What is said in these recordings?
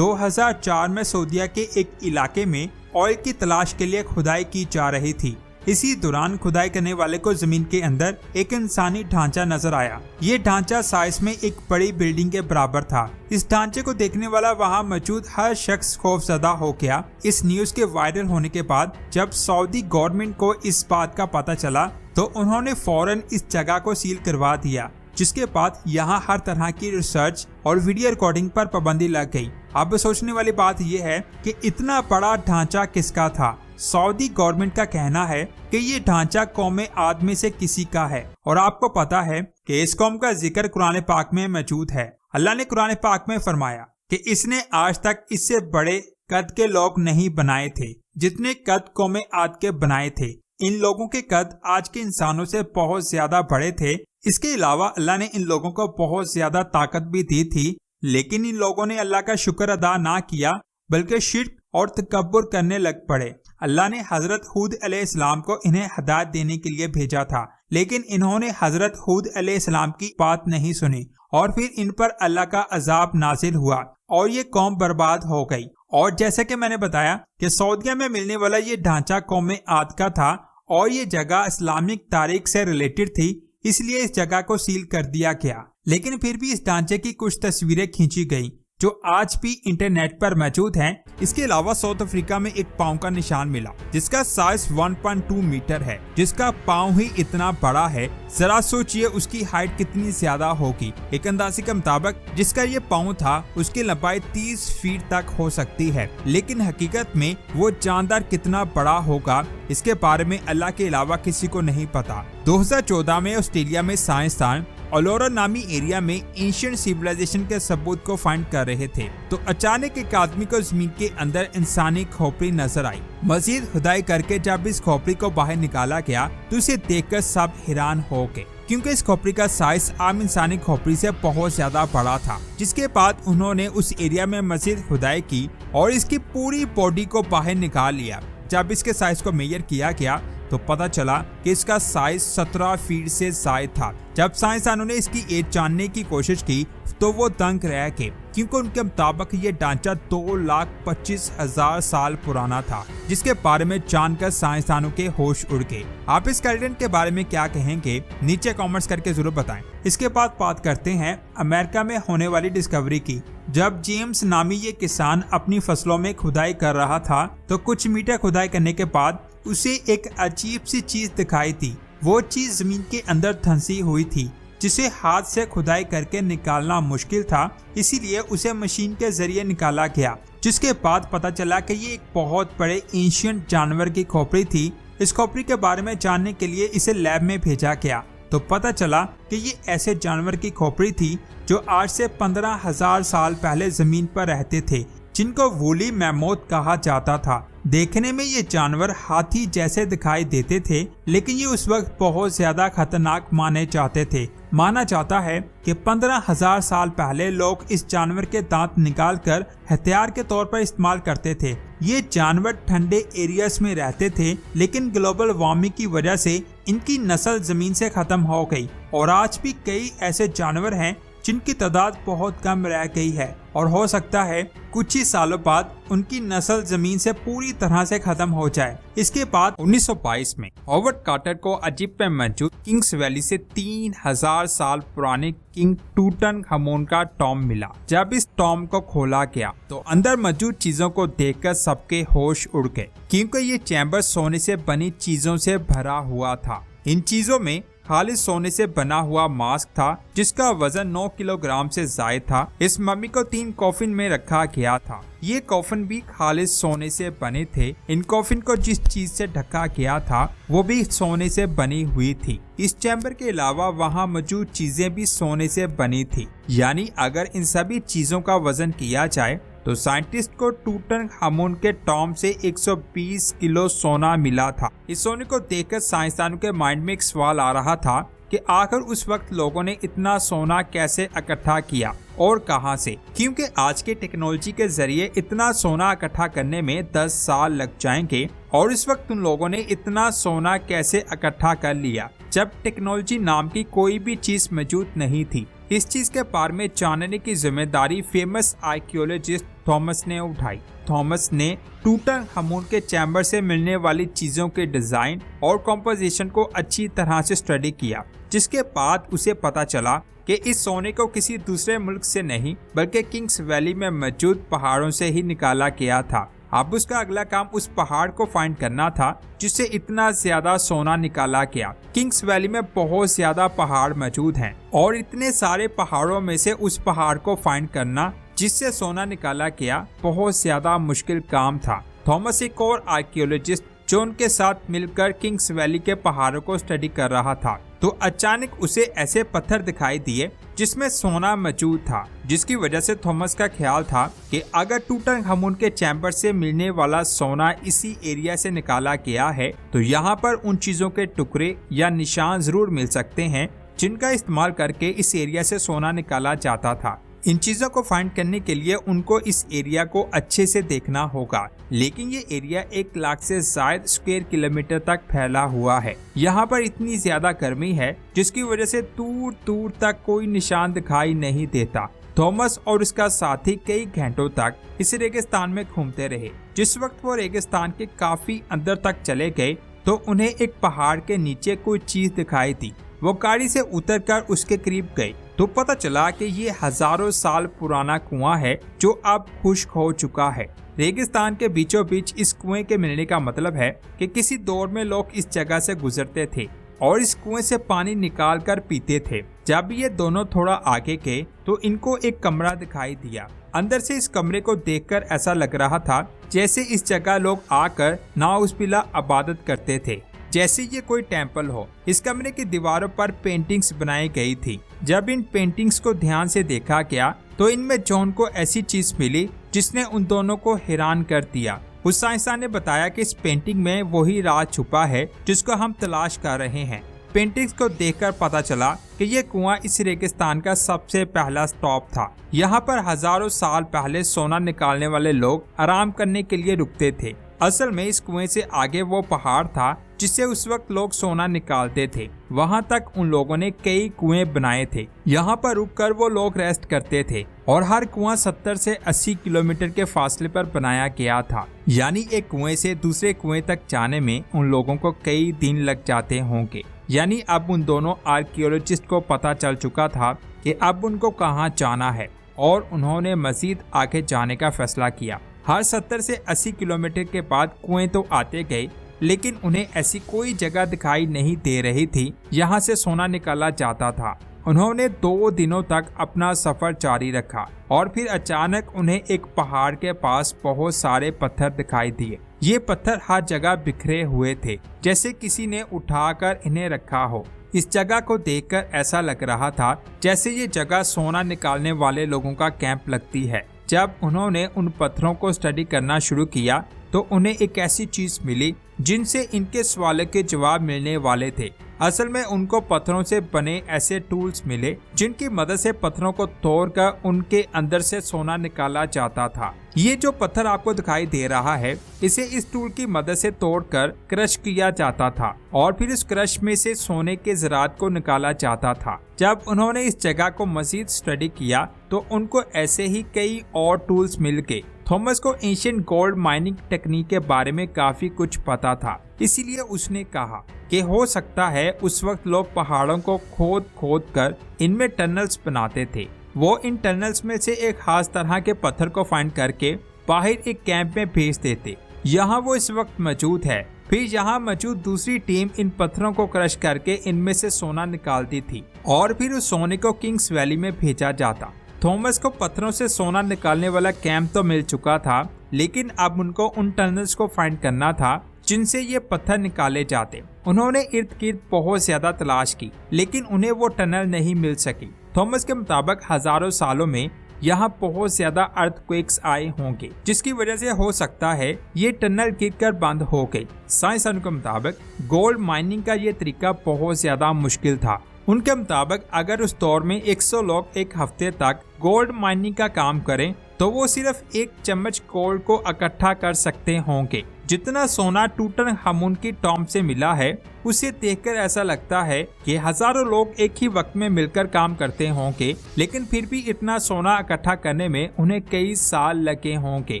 2004 में सऊदीया के एक इलाके में ऑयल की तलाश के लिए खुदाई की जा रही थी। इसी दौरान खुदाई करने वाले को जमीन के अंदर एक इंसानी ढांचा नजर आया। ये ढांचा साइज में एक बड़ी बिल्डिंग के बराबर था। इस ढांचे को देखने वाला वहां मौजूद हर शख्स खौफजदा हो गया। इस न्यूज के वायरल होने के बाद जब सऊदी गवर्नमेंट को इस बात का पता चला तो उन्होंने फौरन इस जगह को सील करवा दिया, जिसके बाद यहाँ हर तरह की रिसर्च और वीडियो रिकॉर्डिंग पर पाबंदी लग गई। अब सोचने वाली बात यह है कि इतना बड़ा ढांचा किसका था। सऊदी गवर्नमेंट का कहना है कि ये ढांचा कौम आद में से किसी का है, और आपको पता है कि इस कौम का जिक्र कुरान पाक में मौजूद है। अल्लाह ने कुरान पाक में फरमाया कि इसने आज तक इससे बड़े कद के लोग नहीं बनाए थे जितने कद कौम आद के बनाए थे। इन लोगों के कद आज के इंसानों से बहुत ज्यादा बड़े थे। इसके अलावा अल्लाह ने इन लोगों को बहुत ज्यादा ताकत भी दी थी, लेकिन इन लोगों ने अल्लाह का शुक्र अदा ना किया बल्कि शिर्क और तकब्बुर करने लग पड़े। अल्लाह ने हजरत हूद अलैहिस्सलाम को इन्हें हिदायत देने के लिए भेजा था, लेकिन इन्होंने हजरत हूद अलैहिस्सलाम की बात नहीं सुनी और फिर इन पर अल्लाह का अजाब नाजिल हुआ और ये कौम बर्बाद हो गई। और जैसे कि मैंने बताया कि सऊदीया में मिलने वाला ये ढांचा कौम आद का था और ये जगह इस्लामिक तारीख से रिलेटेड थी, इसलिए इस जगह को सील कर दिया गया। लेकिन फिर भी इस ढांचे की कुछ तस्वीरें खींची गई जो आज भी इंटरनेट पर मौजूद हैं। इसके अलावा साउथ अफ्रीका में एक पाँव का निशान मिला जिसका साइज 1.2 मीटर है, जिसका पाँव ही इतना बड़ा है। जरा सोचिए उसकी हाइट कितनी ज्यादा होगी। एक अंदाजे के मुताबिक जिसका ये पाँव था उसकी लंबाई 30 फीट तक हो सकती है, लेकिन हकीकत में वो जानदार कितना बड़ा होगा इसके बारे में अल्लाह के अलावा किसी को नहीं पता। 2014 में ऑस्ट्रेलिया में साइंसदान अलोरा नामी एरिया में एंशिएंट सिविलाइजेशन के सबूत को फाइंड कर रहे थे तो अचानक एक आदमी को जमीन के अंदर इंसानी खोपड़ी नजर आई। मजीद खुदाई करके जब इस खोपड़ी को बाहर निकाला गया तो उसे देखकर सब हैरान हो गए, क्योंकि इस खोपड़ी का साइज आम इंसानी खोपड़ी से बहुत ज्यादा बड़ा था। जिसके बाद उन्होंने उस एरिया में मजीद खुदाई की और इसकी पूरी बॉडी को बाहर निकाल लिया। जब इसके साइज को मेजर किया गया तो पता चला कि इसका साइज 17 फीट से ज्यादा था। जब साइंसदानों ने इसकी एज जानने की कोशिश की तो वो दंग रह गए, क्योंकि उनके मुताबिक ये ढांचा 2,25,000 साल पुराना था, जिसके बारे में जानकर साइंसदानों के होश उड़ गए। आप इस स्केलेटन के बारे में क्या कहेंगे नीचे कमेंट्स करके जरूर बताएं। इसके बाद बात करते हैं अमेरिका में होने वाली डिस्कवरी की। जब जेम्स नामी ये किसान अपनी फसलों में खुदाई कर रहा था तो कुछ मीटर खुदाई करने के बाद उसे एक अजीब सी चीज दिखाई थी। वो चीज जमीन के अंदर धंसी हुई थी जिसे हाथ से खुदाई करके निकालना मुश्किल था, इसीलिए उसे मशीन के जरिए निकाला गया। जिसके बाद पता चला कि ये एक बहुत बड़े एंशिएंट जानवर की खोपड़ी थी। इस खोपड़ी के बारे में जानने के लिए इसे लैब में भेजा गया तो पता चला कि ये ऐसे जानवर की खोपड़ी थी जो आज से 15,000 साल पहले जमीन पर रहते थे, जिनको वूली मैमोथ कहा जाता था। देखने में ये जानवर हाथी जैसे दिखाई देते थे, लेकिन ये उस वक्त बहुत ज्यादा खतरनाक माने जाते थे। माना जाता है कि 15,000 साल पहले लोग इस जानवर के दांत निकालकर हथियार के तौर पर इस्तेमाल करते थे। ये जानवर ठंडे एरियाज में रहते थे, लेकिन ग्लोबल वार्मिंग की वजह से इनकी नस्ल जमीन से खत्म हो गई और आज भी कई ऐसे जानवर हैं जिनकी तादाद बहुत कम रह गई है और हो सकता है कुछ ही सालों बाद उनकी नस्ल जमीन से पूरी तरह से खत्म हो जाए। इसके बाद 1922 में हॉवर्ड कार्टर को इजिप्ट में मौजूद किंग्स वैली से 3,000 साल पुराने किंग टूटनखामुन का टॉम मिला। जब इस टॉम को खोला गया तो अंदर मौजूद चीजों को देखकर सबके होश उड़ गए, क्योंकि ये चैम्बर सोने से बनी चीजों से भरा हुआ था। इन चीजों में खालिस सोने से बना हुआ मास्क था जिसका वजन 9 किलोग्राम से ज्यादा था। इस मम्मी को 3 कॉफिन में रखा गया था। ये कॉफिन भी खालिस सोने से बने थे। इन कॉफिन को जिस चीज से ढका गया था वो भी सोने से बनी हुई थी। इस चैम्बर के अलावा वहाँ मौजूद चीजें भी सोने से बनी थी। यानी अगर इन सभी चीजों का वजन किया जाए तो साइंटिस्ट को टूटनखामुन के टॉम से 120 किलो सोना मिला था। इस सोने को देखकर साइंसदानों के माइंड में एक सवाल आ रहा था कि आखिर उस वक्त लोगों ने इतना सोना कैसे इकट्ठा किया और कहां से, क्योंकि आज के टेक्नोलॉजी के जरिए इतना सोना इकट्ठा करने में 10 साल लग जाएंगे और इस वक्त उन लोगों ने इतना सोना कैसे इकट्ठा कर लिया जब टेक्नोलॉजी नाम की कोई भी चीज मौजूद नहीं थी। इस चीज के बारे में जानने की जिम्मेदारी फेमस आर्कियोलॉजिस्ट थॉमस ने उठाई। थॉमस ने टूटनखामुन के चैम्बर से मिलने वाली चीजों के डिजाइन और कॉम्पोजिशन को अच्छी तरह से स्टडी किया, जिसके बाद उसे पता चला कि इस सोने को किसी दूसरे मुल्क से नहीं बल्कि किंग्स वैली में मौजूद पहाड़ों से ही निकाला गया था। अब उसका अगला काम उस पहाड़ को फाइंड करना था जिससे इतना ज्यादा सोना निकाला गया। किंग्स वैली में बहुत ज्यादा पहाड़ मौजूद हैं और इतने सारे पहाड़ों में से उस पहाड़ को फाइंड करना जिससे सोना निकाला गया बहुत ज्यादा मुश्किल काम था। थॉमस एक और आर्कियोलॉजिस्ट जो उनके साथ मिलकर किंग्स वैली के पहाड़ों को स्टडी कर रहा था, तो अचानक उसे ऐसे पत्थर दिखाई दिए जिसमें सोना मौजूद था, जिसकी वजह से थॉमस का ख्याल था कि अगर टूटनखामुन के चैम्बर से मिलने वाला सोना इसी एरिया से निकाला गया है तो यहाँ पर उन चीजों के टुकड़े या निशान जरूर मिल सकते हैं जिनका इस्तेमाल करके इस एरिया से सोना निकाला जाता था। इन चीजों को फाइंड करने के लिए उनको इस एरिया को अच्छे से देखना होगा, लेकिन ये एरिया 1 लाख से ज्यादा स्क्वायर किलोमीटर तक फैला हुआ है। यहाँ पर इतनी ज्यादा गर्मी है जिसकी वजह से दूर दूर तक कोई निशान दिखाई नहीं देता। थॉमस और उसका साथी कई घंटों तक इस रेगिस्तान में घूमते रहे। जिस वक्त वो रेगिस्तान के काफी अंदर तक चले गए तो उन्हें एक पहाड़ के नीचे कोई चीज दिखाई दी। वो गाड़ी से उतरकर उसके करीब गए तो पता चला कि ये हजारों साल पुराना कुआं है जो अब खुश्क हो चुका है। रेगिस्तान के बीचों बीच इस कुएं के मिलने का मतलब है कि किसी दौर में लोग इस जगह से गुजरते थे और इस कुएं से पानी निकाल कर पीते थे। जब ये दोनों थोड़ा आगे गए तो इनको एक कमरा दिखाई दिया। अंदर से इस कमरे को देखकर ऐसा लग रहा था जैसे इस जगह लोग आकर नाउज़बिल्लाह इबादत करते थे, जैसे ये कोई टेंपल हो। इस कमरे की दीवारों पर पेंटिंग्स बनाई गई थी। जब इन पेंटिंग्स को ध्यान से देखा गया तो इनमें जॉन को ऐसी चीज मिली जिसने उन दोनों को हैरान कर दिया। उस साइंसदान ने बताया कि इस पेंटिंग में वही राज छुपा है जिसको हम तलाश कर रहे हैं। पेंटिंग्स को देखकर पता चला कि ये कुआं इस रेगिस्तान का सबसे पहला स्टॉप था। यहाँ पर हजारों साल पहले सोना निकालने वाले लोग आराम करने के लिए रुकते थे। असल में इस कुएं से आगे वो पहाड़ था जिससे उस वक्त लोग सोना निकालते थे। वहां तक उन लोगों ने कई कुएं बनाए थे। यहाँ पर रुककर वो लोग रेस्ट करते थे और हर कुआं 70 से 80 किलोमीटर के फासले पर बनाया गया था। यानी एक कुएं से दूसरे कुएं तक जाने में उन लोगों को कई दिन लग जाते होंगे। यानी अब उन दोनों आर्कियोलॉजिस्ट को पता चल चुका था कि अब उनको कहाँ जाना है और उन्होंने मजीद आगे जाने का फैसला किया। हर 70 से 80 किलोमीटर के बाद कुएं तो आते गए, लेकिन उन्हें ऐसी कोई जगह दिखाई नहीं दे रही थी यहाँ से सोना निकाला जाता था। उन्होंने 2 दिनों तक अपना सफर जारी रखा और फिर अचानक उन्हें एक पहाड़ के पास बहुत सारे पत्थर दिखाई दिए। ये पत्थर हर जगह बिखरे हुए थे, जैसे किसी ने उठाकर इन्हें रखा हो। इस जगह को देखकर ऐसा लग रहा था जैसे ये जगह सोना निकालने वाले लोगों का कैंप लगती है। जब उन्होंने उन पत्थरों को स्टडी करना शुरू किया तो उन्हें एक ऐसी चीज मिली जिनसे इनके सवालों के जवाब मिलने वाले थे। असल में उनको पत्थरों से बने ऐसे टूल्स मिले जिनकी मदद से पत्थरों को तोड़कर उनके अंदर से सोना निकाला जाता था। ये जो पत्थर आपको दिखाई दे रहा है, इसे इस टूल की मदद से तोड़कर क्रश किया जाता था और फिर इस क्रश में से सोने के ज़रात को निकाला जाता था। जब उन्होंने इस जगह को मजीद स्टडी किया तो उनको ऐसे ही कई और टूल्स मिल गए। थॉमस को एंशिएंट गोल्ड माइनिंग टेक्निक के बारे में काफी कुछ पता था, इसीलिए उसने कहा कि हो सकता है उस वक्त लोग पहाड़ों को खोद खोद कर इनमें टनल्स बनाते थे। वो इन टनल्स में से एक खास तरह के पत्थर को फाइंड करके बाहर एक कैंप में भेज देते। यहाँ वो इस वक्त मौजूद है। फिर यहाँ मौजूद दूसरी टीम इन पत्थरों को क्रश करके इनमें से सोना निकालती थी और फिर उस सोने को किंग्स वैली में भेजा जाता। थॉमस को पत्थरों से सोना निकालने वाला कैंप तो मिल चुका था, लेकिन अब उनको उन टनल्स को फाइंड करना था जिनसे ये पत्थर निकाले जाते। उन्होंने इर्द गिर्द बहुत ज्यादा तलाश की, लेकिन उन्हें वो टनल नहीं मिल सकी। थॉमस के मुताबिक हजारों सालों में यहाँ बहुत ज्यादा अर्थक्वेक्स आए होंगे, जिसकी वजह से हो सकता है ये टनल गिरकर बंद हो गई। साइंसदानों के मुताबिक गोल्ड माइनिंग का ये तरीका बहुत ज्यादा मुश्किल था। उनके मुताबिक अगर उस दौर में 100 लोग एक हफ्ते तक गोल्ड माइनिंग का काम करें तो वो सिर्फ 1 चम्मच गोल्ड को इकट्ठा कर सकते होंगे, जितना सोना टूटनखामुन की टॉम्ब से मिला है उसे देखकर ऐसा लगता है कि हजारों लोग एक ही वक्त में मिलकर काम करते होंगे, लेकिन फिर भी इतना सोना इकट्ठा करने में उन्हें कई साल लगे होंगे।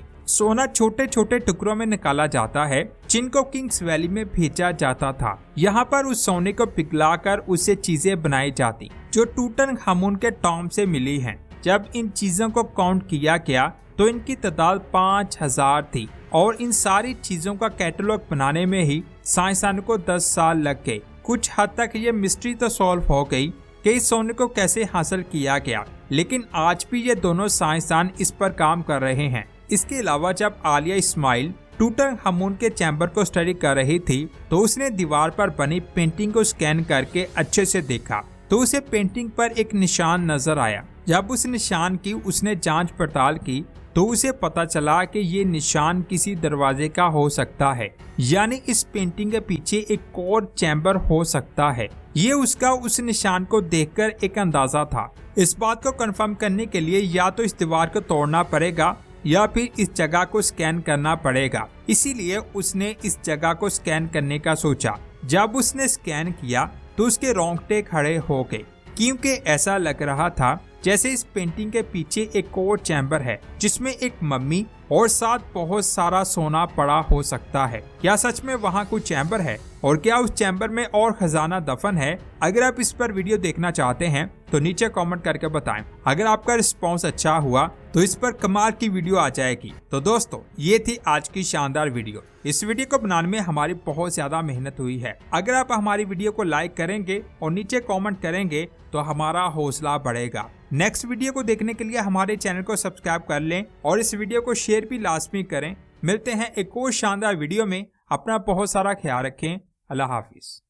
सोना छोटे छोटे टुकड़ों में निकाला जाता है जिनको किंग्स वैली में भेजा जाता था। यहाँ पर उस सोने को पिघलाकर उससे चीजें बनाई जाती जो टूटनखामुन के टॉम्ब से मिली हैं। जब इन चीजों को काउंट किया गया तो इनकी तादाद 5000 थी और इन सारी चीजों का कैटलॉग बनाने में ही साइंसदानों को 10 साल लग गए। कुछ हद तक ये मिस्ट्री तो सॉल्व हो गई कि इस सोने को कैसे हासिल किया गया, लेकिन आज भी ये दोनों साइंसदान इस पर काम कर रहे हैं। इसके अलावा जब आलिया इस्माइल टूटनखामुन के चैम्बर को स्टडी कर रही थी तो उसने दीवार पर बनी पेंटिंग को स्कैन करके अच्छे से देखा तो उसे पेंटिंग पर एक निशान नजर आया। जब उस निशान की उसने जांच पड़ताल की तो उसे पता चला कि ये निशान किसी दरवाजे का हो सकता है, यानी इस पेंटिंग के पीछे एक और चैम्बर हो सकता है। ये उसका उस निशान को देखकर एक अंदाजा था। इस बात को कंफर्म करने के लिए या तो इस दीवार को तोड़ना पड़ेगा या फिर इस जगह को स्कैन करना पड़ेगा। इसीलिए उसने इस जगह को स्कैन करने का सोचा। जब उसने स्कैन किया तो उसके रोंगटे खड़े हो गए, क्योंकि ऐसा लग रहा था जैसे इस पेंटिंग के पीछे एक और चैम्बर है जिसमें एक मम्मी और साथ बहुत सारा सोना पड़ा हो सकता है। क्या सच में वहाँ कोई चैम्बर है और क्या उस चैम्बर में और खजाना दफन है? अगर आप इस पर वीडियो देखना चाहते हैं तो नीचे कमेंट करके बताएं। अगर आपका रिस्पांस अच्छा हुआ तो इस पर कमाल की वीडियो आ जाएगी। तो दोस्तों ये थी आज की शानदार वीडियो। इस वीडियो को बनाने में हमारी बहुत ज्यादा मेहनत हुई है। अगर आप हमारी वीडियो को लाइक करेंगे और नीचे कमेंट करेंगे तो हमारा हौसला बढ़ेगा। नेक्स्ट वीडियो को देखने के लिए हमारे चैनल को सब्सक्राइब कर लें और इस वीडियो को शेयर भी लाजमी करें। मिलते हैं एक और शानदार वीडियो में। अपना बहुत सारा ख्याल रखें। अल्लाह हाफिज।